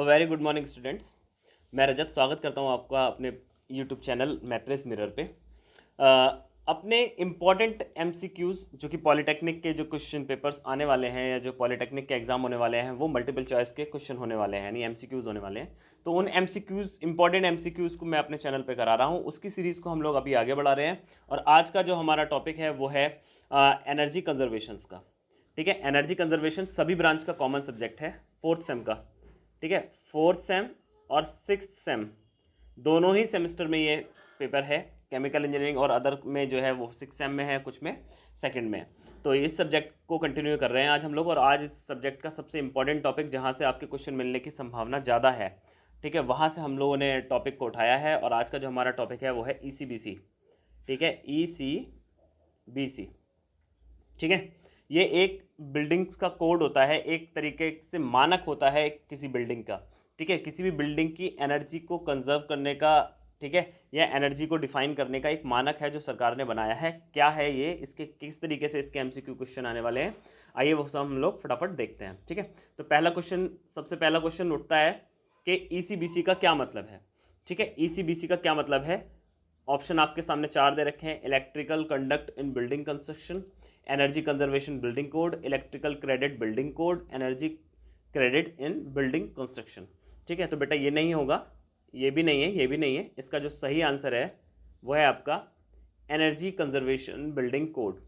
Very good morning students. मैं रजत स्वागत करता हूँ आपका अपने यूट्यूब चैनल मैथ्रेस मिरर पे। अपने इम्पॉर्टेंट एमसीक्यूज़ जो कि पॉलिटेक्निक के जो क्वेश्चन पेपर्स आने वाले हैं या जो पॉलिटेक्निक के एग्जाम होने वाले हैं वो मल्टीपल चॉइस के क्वेश्चन होने वाले हैं, यानी एमसीक्यूज़ होने वाले हैं। तो उन एमसीक्यूज़ इंपॉर्टेंट एमसीक्यूज़ को मैं अपने चैनल पे करा रहा हूँ, उसकी सीरीज़ को हम लोग अभी आगे बढ़ा रहे हैं। और आज का जो हमारा टॉपिक है वो है एनर्जी कंजर्वेशंस का। ठीक है, एनर्जी कंजर्वेशन सभी ब्रांच का कॉमन सब्जेक्ट है, फोर्थ सेम का। ठीक है, फोर्थ सेम और सिक्स्थ सेम दोनों ही सेमेस्टर में ये पेपर है। केमिकल इंजीनियरिंग और अदर में जो है वो सिक्स सेम में है, कुछ में सेकंड में है। तो इस सब्जेक्ट को कंटिन्यू कर रहे हैं आज हम लोग। और आज इस सब्जेक्ट का सबसे इंपॉर्टेंट टॉपिक जहाँ से आपके क्वेश्चन मिलने की संभावना ज़्यादा है, ठीक है, वहाँ से हम लोगों ने टॉपिक को उठाया है। और आज का जो हमारा टॉपिक है वो है ECBC। ठीक है, ECBC। ठीक है, ये एक बिल्डिंग्स का कोड होता है, एक तरीके से मानक होता है किसी बिल्डिंग का। ठीक है, किसी भी बिल्डिंग की एनर्जी को कंजर्व करने का, ठीक है, या एनर्जी को डिफाइन करने का एक मानक है जो सरकार ने बनाया है। क्या है ये, इसके किस तरीके से इसके एमसीक्यू क्वेश्चन आने वाले हैं, आइए वो सब हम लोग फटाफट देखते हैं। ठीक है, तो पहला क्वेश्चन, सबसे पहला क्वेश्चन उठता है कि ECBC का क्या मतलब है। ठीक है, ECBC का क्या मतलब है। ऑप्शन आपके सामने चार दे रखे हैं: electrical conduct in building construction, energy conservation building code, electrical credit building code, energy credit in building construction. ठीक है, तो बेटा ये नहीं होगा, ये भी नहीं है, ये भी नहीं है। इसका जो सही आंसर है वो है आपका एनर्जी कंजर्वेशन बिल्डिंग कोड।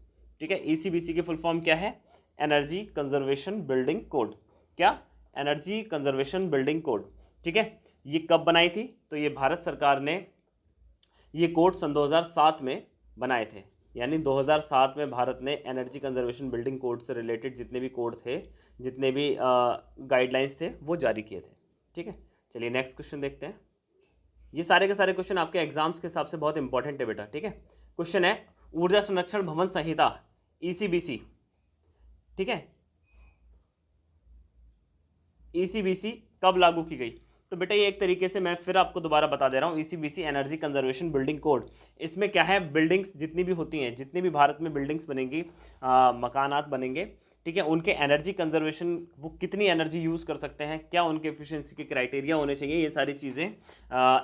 ठीक है, ECBC की फुल फॉर्म क्या है? Energy conservation building code. क्या? Energy conservation building code. ठीक है, ये कब बनाई थी? तो ये भारत सरकार ने ये कोड सन 2007 में बनाए थे। यानी 2007 में भारत ने एनर्जी कंजर्वेशन बिल्डिंग कोड से रिलेटेड जितने भी कोड थे, जितने भी गाइडलाइंस थे, वो जारी किए थे। ठीक है, चलिए नेक्स्ट क्वेश्चन देखते हैं। ये सारे के सारे क्वेश्चन आपके एग्जाम्स के हिसाब से बहुत इंपॉर्टेंट है बेटा। ठीक है, क्वेश्चन है ऊर्जा संरक्षण भवन संहिता ECBC। ठीक है, ECBC कब लागू की गई? तो बेटा ये एक तरीके से मैं फिर आपको दोबारा बता दे रहा हूँ, ECBC energy conservation building code. इसमें क्या है, बिल्डिंग्स जितनी भी होती हैं, जितनी भी भारत में बिल्डिंग्स बनेंगी, मकानात बनेंगे, ठीक है, उनके एनर्जी कंजर्वेशन, वो कितनी एनर्जी यूज़ कर सकते हैं, क्या उनके एफिशिएंसी के क्राइटेरिया होने चाहिए, ये सारी चीज़ें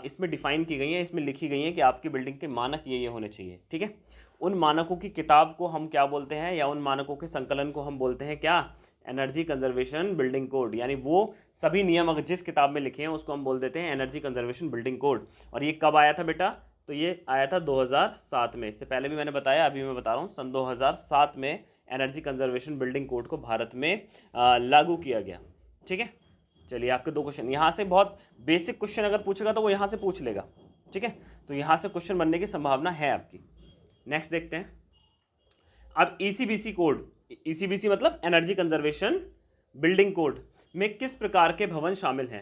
इसमें डिफाइन की गई हैं, इसमें लिखी गई हैं कि आपकी बिल्डिंग के मानक ये होने चाहिए। ठीक है, उन मानकों की किताब को हम क्या बोलते हैं, या उन मानकों के संकलन को हम बोलते हैं क्या? Energy conservation building code. यानी वो सभी नियम अगर जिस किताब में लिखे हैं उसको हम बोल देते हैं एनर्जी कंजर्वेशन बिल्डिंग कोड। और ये कब आया था बेटा? तो ये आया था 2007 में। इससे पहले भी मैंने बताया, अभी मैं बता रहा हूँ, सन 2007 में एनर्जी कंजर्वेशन बिल्डिंग कोड को भारत में लागू किया गया। ठीक है, चलिए आपके दो क्वेश्चन यहाँ से, बहुत बेसिक क्वेश्चन अगर पूछेगा तो वो यहाँ से पूछ लेगा। ठीक है, तो यहाँ से क्वेश्चन बनने की संभावना है आपकी। नेक्स्ट देखते हैं। अब ECBC कोड, ECBC मतलब एनर्जी कंजर्वेशन बिल्डिंग कोड में किस प्रकार के भवन शामिल हैं?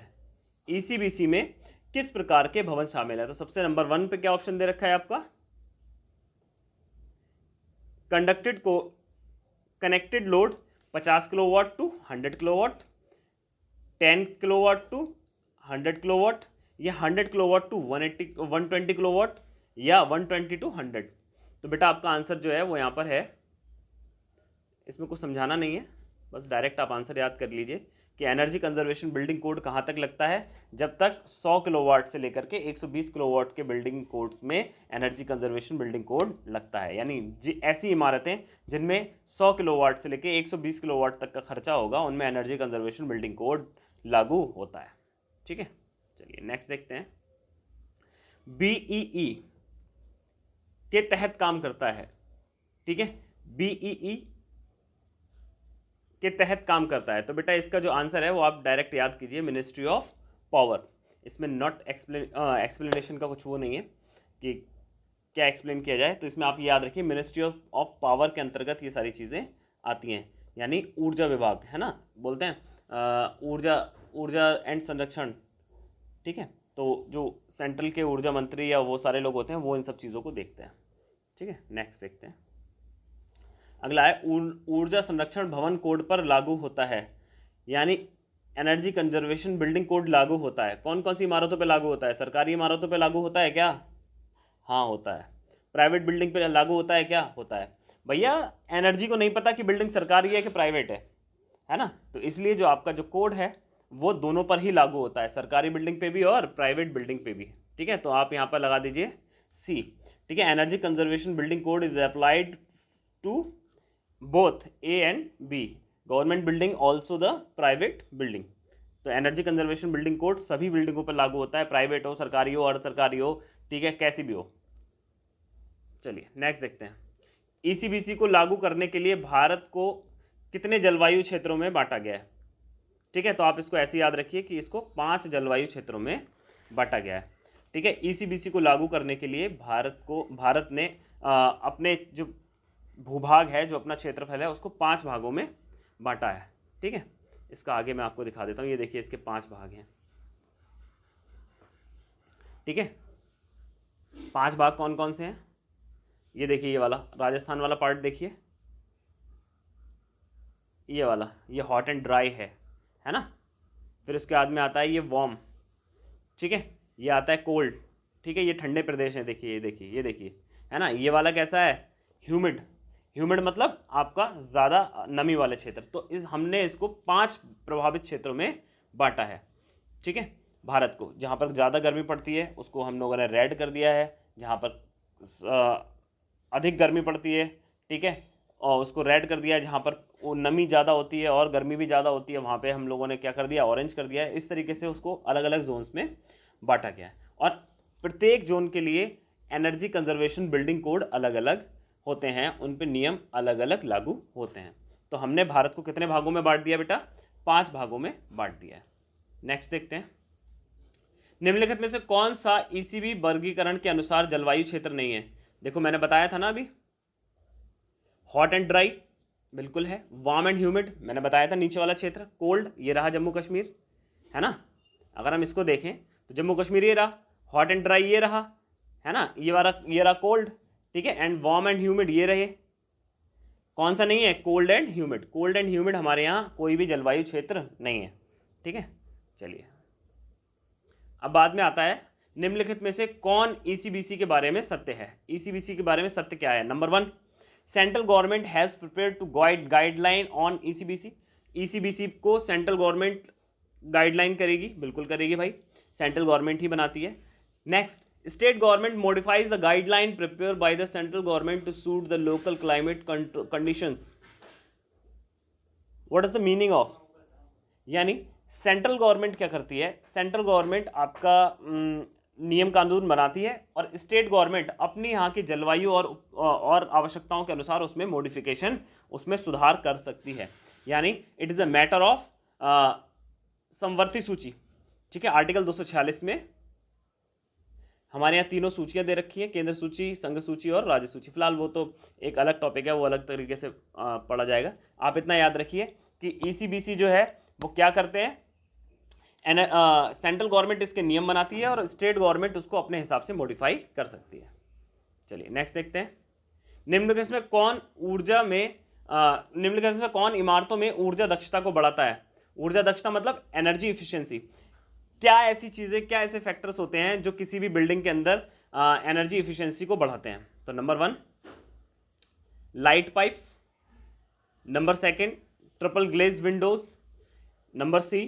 ECBC में किस प्रकार के भवन शामिल है? तो सबसे नंबर 1 पे क्या ऑप्शन दे रखा है आपका? कंडक्टेड को connected load 50 kilowatt to 100 kilowatt, 10 kilowatt to 100 kilowatt, या 100 किलोवाट टू 120 किलोवाट, या 120 टू 100। तो बेटा आपका आंसर जो है वो यहाँ पर है, इसमें कुछ समझाना नहीं है, बस डायरेक्ट आप आंसर याद कर लीजिए कि एनर्जी कंजर्वेशन बिल्डिंग कोड कहाँ तक लगता है? जब तक 100 किलोवाट से लेकर के 120 किलोवाट के बिल्डिंग कोड्स में एनर्जी कंजर्वेशन बिल्डिंग कोड लगता है। यानी ऐसी इमारतें जिनमें 100 किलोवाट से लेकर 120 किलोवाट तक का खर्चा होगा, उनमें एनर्जी कंजर्वेशन बिल्डिंग कोड लागू होता है। ठीक है, चलिए नेक्स्ट देखते हैं। BEE के तहत काम करता है। ठीक है, BEE के तहत काम करता है। तो बेटा इसका जो आंसर है वो आप डायरेक्ट याद कीजिए, मिनिस्ट्री ऑफ पावर। इसमें नॉट एक्सप्लेनेशन का कुछ वो नहीं है कि क्या एक्सप्लेन किया जाए, तो इसमें आप याद रखिए मिनिस्ट्री ऑफ पावर के अंतर्गत ये सारी चीज़ें आती हैं। यानी ऊर्जा विभाग है ना, बोलते हैं ऊर्जा एंड संरक्षण। ठीक है, तो जो सेंट्रल के ऊर्जा मंत्री या वो सारे लोग होते हैं वो इन सब चीज़ों को देखते हैं। ठीक है, नेक्स्ट देखते हैं। अगला है ऊर्जा संरक्षण भवन कोड पर लागू होता है। यानी एनर्जी कंजर्वेशन बिल्डिंग कोड लागू होता है। कौन कौन सी इमारतों पे लागू होता है? सरकारी इमारतों पे लागू होता है क्या? हाँ होता है। प्राइवेट बिल्डिंग पे लागू होता है क्या? होता है। भैया एनर्जी को नहीं पता कि बिल्डिंग सरकारी है कि प्राइवेट है ना? तो इसलिए जो आपका जो कोड है वो दोनों पर ही लागू होता है, सरकारी बिल्डिंग पे भी और प्राइवेट बिल्डिंग पे भी। ठीक है, तो आप यहाँ पर लगा दीजिए सी। ठीक है, energy conservation building code is applied to both A and B, government building also the private building. तो एनर्जी कंजर्वेशन बिल्डिंग कोड सभी बिल्डिंगों पर लागू होता है, प्राइवेट हो, सरकारी हो, अर्ध सरकारी हो, ठीक है, कैसी भी हो। चलिए नेक्स्ट देखते हैं। ईसीबीसी को लागू करने के लिए भारत को कितने जलवायु क्षेत्रों में बांटा गया है? ठीक है, तो आप इसको ऐसे याद रखिए कि इसको 5 जलवायु क्षेत्रों में बांटा गया है। ठीक है, ईसीबीसी को लागू करने के लिए भारत ने अपने जो भूभाग है, जो अपना क्षेत्रफल है, उसको 5 भागों में बांटा है। ठीक है, इसका आगे मैं आपको दिखा देता हूँ, ये देखिए इसके 5 भाग हैं। ठीक है, 5 भाग कौन कौन से हैं? ये देखिए, ये वाला राजस्थान वाला पार्ट देखिए, ये वाला, ये हॉट एंड ड्राई है ना। फिर उसके बाद में आता है ये वार्म, ठीक है, ये आता है कोल्ड। ठीक है, ये ठंडे प्रदेश हैं, देखिए ये देखिए ये देखिए, है ना। ये वाला कैसा है? ह्यूमिड। ह्यूमिड मतलब आपका ज़्यादा नमी वाले क्षेत्र। तो हमने इसको 5 प्रभावित क्षेत्रों में बांटा है। ठीक है, भारत को जहाँ पर ज़्यादा गर्मी पड़ती है उसको हम लोगों ने रेड कर दिया है, जहाँ पर अधिक गर्मी पड़ती है, ठीक है, और उसको रेड कर दिया है। जहाँ पर वो नमी ज़्यादा होती है और गर्मी भी ज़्यादा होती है, वहाँ पे हम लोगों ने क्या कर दिया? ऑरेंज कर दिया है। इस तरीके से उसको अलग अलग जोन्स में बांटा गया है, और प्रत्येक जोन के लिए एनर्जी कंजर्वेशन बिल्डिंग कोड अलग अलग होते हैं, उन पे नियम अलग अलग लागू होते हैं। तो हमने भारत को कितने भागों में बांट दिया बेटा? 5 भागों में बांट दिया है। नेक्स्ट देखते हैं, निम्नलिखित में से कौन सा ईसीबी वर्गीकरण के अनुसार जलवायु क्षेत्र नहीं है? देखो मैंने बताया था ना अभी, हॉट एंड ड्राई बिल्कुल है, वार्म एंड ह्यूमिड मैंने बताया था नीचे वाला क्षेत्र, कोल्ड ये रहा जम्मू कश्मीर, है ना। अगर हम इसको देखें तो जम्मू कश्मीर ये रहा, हॉट एंड ड्राई ये रहा, है ना, ये रहा कोल्ड, ठीक है, एंड वार्म एंड ह्यूमिड ये रहे। कौन सा नहीं है? Cold and humid. Cold and humid हमारे यहाँ कोई भी जलवायु क्षेत्र नहीं है। ठीक है, चलिए अब बाद में आता है, निम्नलिखित में से कौन ईसीबीसी के बारे में सत्य है? ईसीबीसी के बारे में सत्य क्या है? Number 1, central government has prepared to guideline on ECBC. ECBC को सेंट्रल गवर्नमेंट गाइडलाइन करेगी, बिल्कुल करेगी भाई, सेंट्रल गवर्नमेंट ही बनाती है। Next, state government modifies the guideline prepare by the central government to suit the local climate conditions. What is the meaning of? यानी central government क्या करती है? सेंट्रल गवर्नमेंट आपका नियम कानून बनाती है, और स्टेट गवर्नमेंट अपनी यहाँ की जलवायु और आवश्यकताओं के अनुसार उसमें मॉडिफिकेशन, उसमें सुधार कर सकती है। यानी it is a matter of समवर्ती सूची। ठीक है, आर्टिकल 246 में हमारे यहाँ तीनों सूचियाँ दे रखी हैं, केंद्र सूची, संघ सूची और राज्य सूची। फिलहाल वो तो एक अलग टॉपिक है, वो अलग तरीके से पढ़ा जाएगा। आप इतना याद रखिए कि ईसीबीसी जो है वो क्या करते हैं, सेंट्रल गवर्नमेंट इसके नियम बनाती है और स्टेट गवर्नमेंट उसको अपने हिसाब से मॉडिफाई कर सकती है। चलिए नेक्स्ट देखते हैं, निम्नलिखित में कौन निम्नलिखित में कौन इमारतों में ऊर्जा दक्षता को बढ़ाता है? ऊर्जा दक्षता मतलब एनर्जी इफिशियंसी। क्या ऐसी चीजें, क्या ऐसे फैक्टर्स होते हैं जो किसी भी बिल्डिंग के अंदर एनर्जी इफिशियंसी को बढ़ाते हैं? तो number 1, light pipes, number 2 triple glaze windows, number C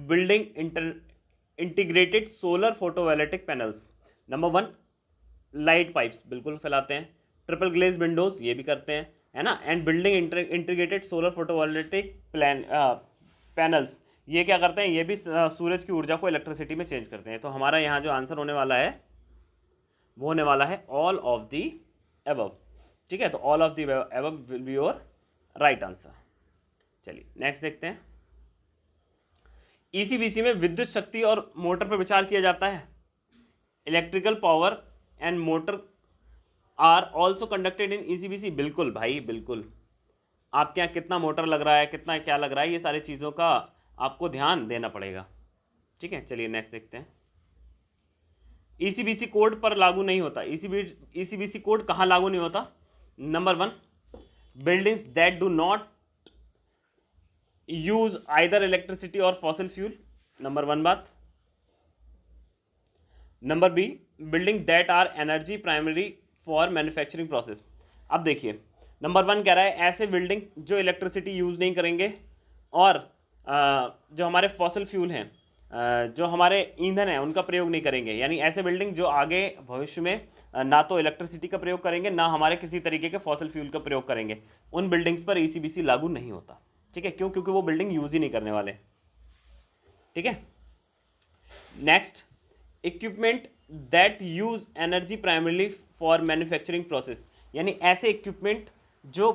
building integrated solar photovoltaic panels. Number 1 light pipes बिल्कुल फैलाते हैं, ट्रिपल ग्लेज विंडोज ये भी करते हैं, है ना, and building integrated solar photovoltaic panels ये क्या करते हैं? ये भी सूरज की ऊर्जा को इलेक्ट्रिसिटी में चेंज करते हैं। तो हमारा यहाँ जो आंसर होने वाला है वो होने वाला है ऑल ऑफ दी अबव। ठीक है, तो all of the above will be your right answer. चलिए नेक्स्ट देखते हैं, ईसीबीसी में विद्युत शक्ति और मोटर पर विचार किया जाता है। Electrical power and motor are also conducted in ECBC. बिल्कुल भाई बिल्कुल, आपके यहाँ कितना मोटर लग रहा है, कितना क्या लग रहा है, ये सारी चीज़ों का आपको ध्यान देना पड़ेगा। ठीक है, चलिए नेक्स्ट देखते हैं, ईसीबीसी कोड पर लागू नहीं होता। ईसीबीसी कोड कहाँ लागू नहीं होता? Number 1, buildings that do not use either electricity और फॉसिल फ्यूल, नंबर 1 बात। Number B, building that are energy primary for manufacturing process. अब देखिए, नंबर 1 कह रहा है ऐसे बिल्डिंग जो इलेक्ट्रिसिटी यूज नहीं करेंगे और जो हमारे फॉसल फ्यूल हैं, जो हमारे ईंधन है उनका प्रयोग नहीं करेंगे, यानी ऐसे बिल्डिंग जो आगे भविष्य में ना तो इलेक्ट्रिसिटी का प्रयोग करेंगे ना हमारे किसी तरीके के फॉसल फ्यूल का प्रयोग करेंगे, उन बिल्डिंग्स पर ईसीबीसी लागू नहीं होता। ठीक है, क्यों? क्योंकि वो बिल्डिंग यूज ही नहीं करने वाले। ठीक है, next, equipment that use energy primarily for manufacturing process, यानी ऐसे इक्विपमेंट जो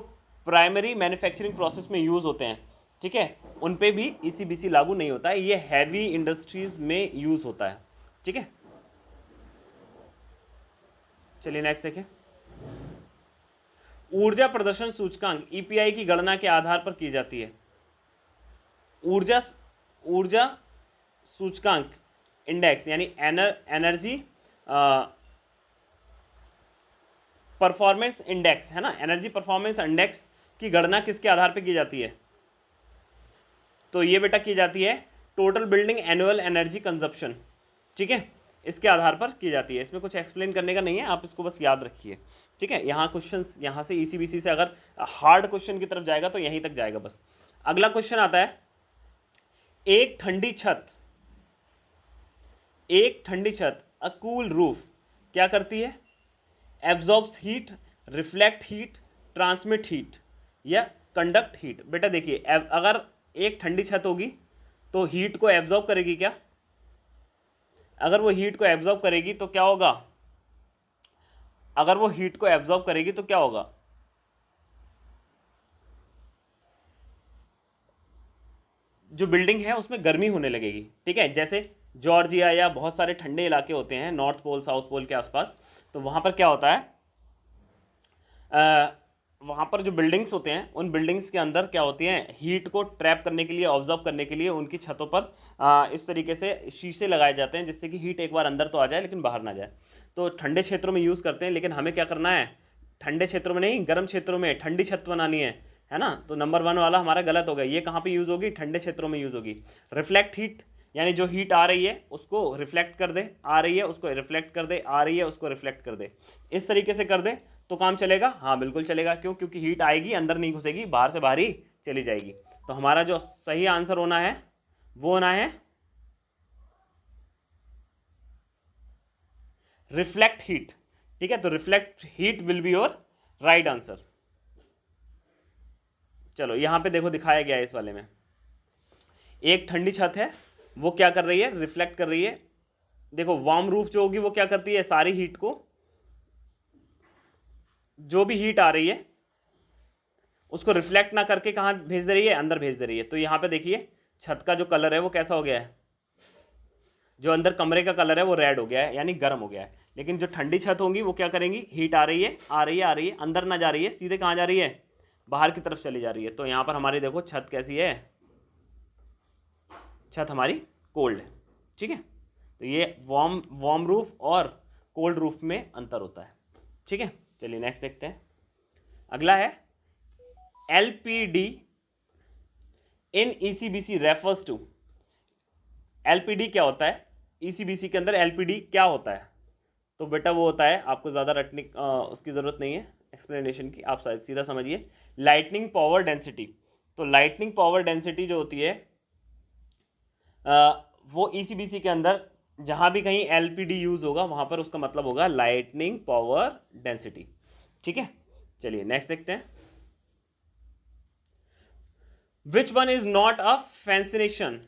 प्राइमरी मैन्युफैक्चरिंग प्रोसेस में यूज होते हैं, ठीक है, उन पे भी ईसीबीसी लागू नहीं होता है, ये हैवी इंडस्ट्रीज में यूज होता है। ठीक है, चलिए नेक्स्ट देखें। ऊर्जा प्रदर्शन सूचकांक ईपीआई की गणना के आधार पर की जाती है। ऊर्जा ऊर्जा सूचकांक इंडेक्स यानी एनर्जी परफॉर्मेंस इंडेक्स है ना, एनर्जी परफॉर्मेंस इंडेक्स की गणना किसके आधार पर की जाती है? तो ये बेटा की जाती है total building annual energy consumption. ठीक है, इसके आधार पर की जाती है। इसमें कुछ एक्सप्लेन करने का नहीं है, आप इसको बस याद रखिए। ठीक है, यहाँ क्वेश्चन यहाँ से ईसीबीसी से अगर हार्ड क्वेश्चन की तरफ जाएगा तो यहीं तक जाएगा बस। अगला क्वेश्चन आता है, एक ठंडी छत अ कूल रूफ क्या करती है? Absorbs heat, reflect heat, transmit heat या कंडक्ट हीट। बेटा देखिए, अगर एक ठंडी छत होगी तो हीट को एब्जॉर्ब करेगी क्या? अगर वो हीट को एब्जॉर्ब करेगी तो क्या होगा? अगर वो हीट को एब्जॉर्ब करेगी तो क्या होगा? जो बिल्डिंग है उसमें गर्मी होने लगेगी। ठीक है, जैसे जॉर्जिया या बहुत सारे ठंडे इलाके होते हैं नॉर्थ पोल साउथ पोल के आसपास, तो वहां पर क्या होता है, वहाँ पर जो बिल्डिंग्स होते हैं उन बिल्डिंग्स के अंदर क्या होती हैं, हीट को ट्रैप करने के लिए, ऑब्जर्व करने के लिए उनकी छतों पर इस तरीके से शीशे लगाए जाते हैं जिससे कि हीट एक बार अंदर तो आ जाए लेकिन बाहर ना जाए। तो ठंडे क्षेत्रों में यूज़ करते हैं, लेकिन हमें क्या करना है, ठंडे क्षेत्रों में नहीं, गर्म क्षेत्रों में ठंडी छत बनानी है ना। तो नंबर 1 वाला हमारा गलत हो गया। ये कहाँ पर यूज़ होगी? ठंडे क्षेत्रों में यूज़ होगी। रिफ्लेक्ट हीट यानी जो हीट आ रही है उसको रिफ्लेक्ट कर दे, आ रही है उसको रिफ्लेक्ट कर दे, आ रही है उसको रिफ्लेक्ट कर दे, इस तरीके से कर दे तो काम चलेगा। हाँ बिल्कुल चलेगा। क्यों? क्योंकि हीट आएगी, अंदर नहीं घुसेगी, बाहर से बाहर ही चली जाएगी। तो हमारा जो सही आंसर होना है वो होना है रिफ्लेक्ट हीट। ठीक है, तो reflect heat will be your right answer. चलो यहां पे देखो दिखाया गया है इस वाले में, एक ठंडी छत है, वो क्या कर रही है? रिफ्लेक्ट कर रही है। देखो वार्म रूफ जो होगी वो क्या करती है? सारी हीट को, जो भी हीट आ रही है उसको रिफ्लेक्ट ना करके कहां भेज दे रही है? अंदर भेज दे रही है। तो यहां पे देखिए छत का जो कलर है वो कैसा हो गया है? जो अंदर कमरे का कलर है वो रेड हो गया है, यानी गर्म हो गया है। लेकिन जो ठंडी छत होंगी वो क्या करेंगी? हीट आ रही है, आ रही है, आ रही है, अंदर ना जा रही है, सीधे कहाँ जा रही है? बाहर की तरफ चली जा रही है। तो यहाँ पर हमारी देखो छत कैसी है? छत हमारी कोल्ड है। ठीक है, तो ये वार्म रूफ और कोल्ड रूफ में अंतर होता है। ठीक है, चलिए नेक्स्ट देखते हैं। अगला है LPD in ECBC refers to. LPD क्या होता है? ईसीबीसी के अंदर एलपीडी क्या होता है? तो बेटा वो होता है, आपको ज़्यादा रटने उसकी ज़रूरत नहीं है एक्सप्लेनेशन की, आप सीधा समझिए, लाइटनिंग पावर डेंसिटी। तो लाइटनिंग पावर डेंसिटी जो होती है वो ईसीबीसी के अंदर जहाँ भी कहीं एलपीडी यूज़ होगा वहाँ पर उसका मतलब होगा लाइटनिंग पावर डेंसिटी। ठीक है, चलिए नेक्स्ट देखते हैं। Which one is not a fenestration?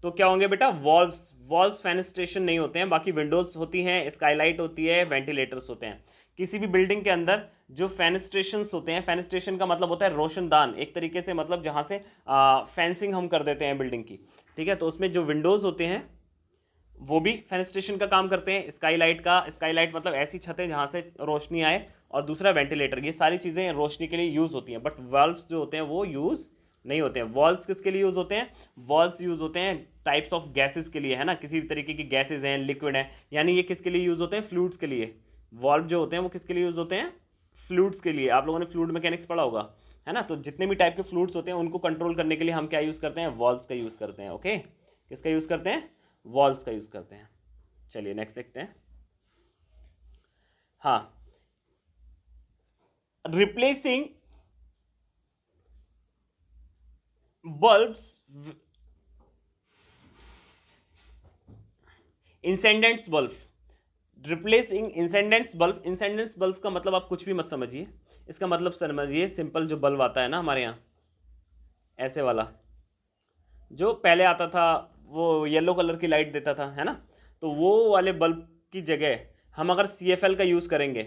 तो क्या होंगे बेटा? वॉल्व्स फेनेस्ट्रेशन नहीं होते हैं, बाकी विंडोज होती हैं, स्काईलाइट होती है, वेंटिलेटर्स होते हैं। किसी भी बिल्डिंग के अंदर जो फेनेस्ट्रेशन होते हैं, फेनेस्ट्रेशन का मतलब होता है रोशनदान, एक तरीके से मतलब जहाँ से फेंसिंग हम कर देते हैं बिल्डिंग की। ठीक है, तो उसमें जो विंडोज होते हैं वो भी फेनेस्ट्रेशन का काम करते हैं। स्काईलाइट मतलब ऐसी छतें जहाँ से रोशनी आए, और दूसरा वेंटिलेटर, ये सारी चीज़ें रोशनी के लिए यूज़ होती हैं। बट वाल्व्स जो होते हैं वो यूज़ नहीं होते हैं। वॉल्व्स किसके लिए यूज़ होते हैं? वॉल्व्स यूज़ होते हैं टाइप्स ऑफ गैसेस के लिए, है ना, किसी भी तरीके की गैसेज हैं, लिक्विड हैं, यानी ये किसके लिए यूज़ होते हैं? फ्लूइड्स के लिए। वॉल्व जो होते हैं वो किसके लिए यूज़ होते हैं? फ्लूइड्स के लिए। आप लोगों ने फ्लूइड मैकेनिक्स पढ़ा होगा, है ना। तो जितने भी टाइप के फ्लूइड्स होते हैं उनको कंट्रोल करने के लिए हम क्या यूज़ करते हैं? वॉल्व्स का यूज़ करते हैं। ओके, किसका यूज़ करते हैं? वॉल्व्स का यूज़ करते हैं। चलिए नेक्स्ट देखते हैं। हाँ, replacing bulbs, incandescents bulb, replacing incandescents bulb. Incandescents bulb का मतलब आप कुछ भी मत समझिए, इसका मतलब समझिए सिंपल जो बल्ब आता है ना हमारे यहाँ, ऐसे वाला जो पहले आता था, वो येलो कलर की लाइट देता था, है ना, तो वो वाले बल्ब की जगह हम अगर CFL का यूज़ करेंगे,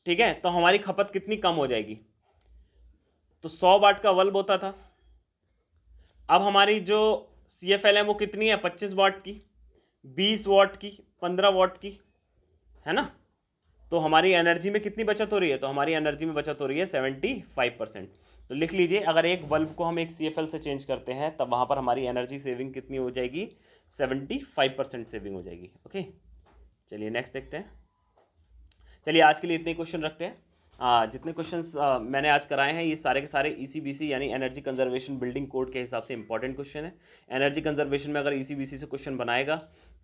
ठीक है, तो हमारी खपत कितनी कम हो जाएगी। तो 100 वाट का बल्ब होता था, अब हमारी जो CFL है वो कितनी है, 25 वाट की, 20 वाट की, 15 वाट की, है ना। तो हमारी एनर्जी में कितनी बचत हो रही है, तो हमारी एनर्जी में बचत हो रही है 75%। तो लिख लीजिए, अगर एक बल्ब को हम एक CFL से चेंज करते हैं तब वहां पर हमारी एनर्जी सेविंग कितनी हो जाएगी, 75% सेविंग हो जाएगी। ओके, चलिए नेक्स्ट देखते हैं। चलिए आज के लिए इतने क्वेश्चन रखते हैं। जितने क्वेश्चंस मैंने आज कराए हैं ये सारे के सारे ECBC यानी एनर्जी कंजर्वेशन बिल्डिंग कोड के हिसाब से इंपॉर्टेंट क्वेश्चन है। एनर्जी कंजर्वेशन में अगर ECBC से क्वेश्चन बनाएगा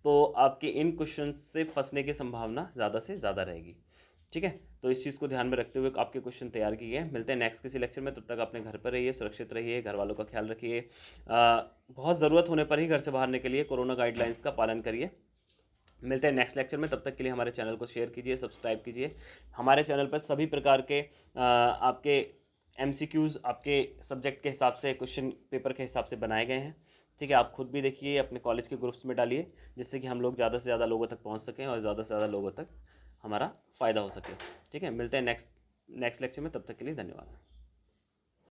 तो आपके इन क्वेश्चन से फंसने की संभावना ज़्यादा से ज़्यादा रहेगी। ठीक है, तो इस चीज़ को ध्यान में रखते हुए आपके क्वेश्चन तैयार किए गए। मिलते हैं नेक्स्ट किसी लेक्चर में, तब तक अपने घर पर रहिए, सुरक्षित रहिए, घर वालों का ख्याल रखिए, बहुत ज़रूरत होने पर ही घर से बाहर निकलिए, कोरोना गाइडलाइंस का पालन करिए। मिलते हैं नेक्स्ट लेक्चर में, तब तक के लिए हमारे चैनल को शेयर कीजिए, सब्सक्राइब कीजिए। हमारे चैनल पर सभी प्रकार के आपके MCQs आपके सब्जेक्ट के हिसाब से, क्वेश्चन पेपर के हिसाब से बनाए गए हैं। ठीक है, आप खुद भी देखिए, अपने कॉलेज के ग्रुप्स में डालिए, जिससे कि हम लोग ज़्यादा से ज़्यादा लोगों तक पहुँच सकें और ज़्यादा से ज़्यादा लोगों तक हमारा फ़ायदा हो सके। ठीक है, मिलते हैं नेक्स्ट लेक्चर में, तब तक के लिए धन्यवाद।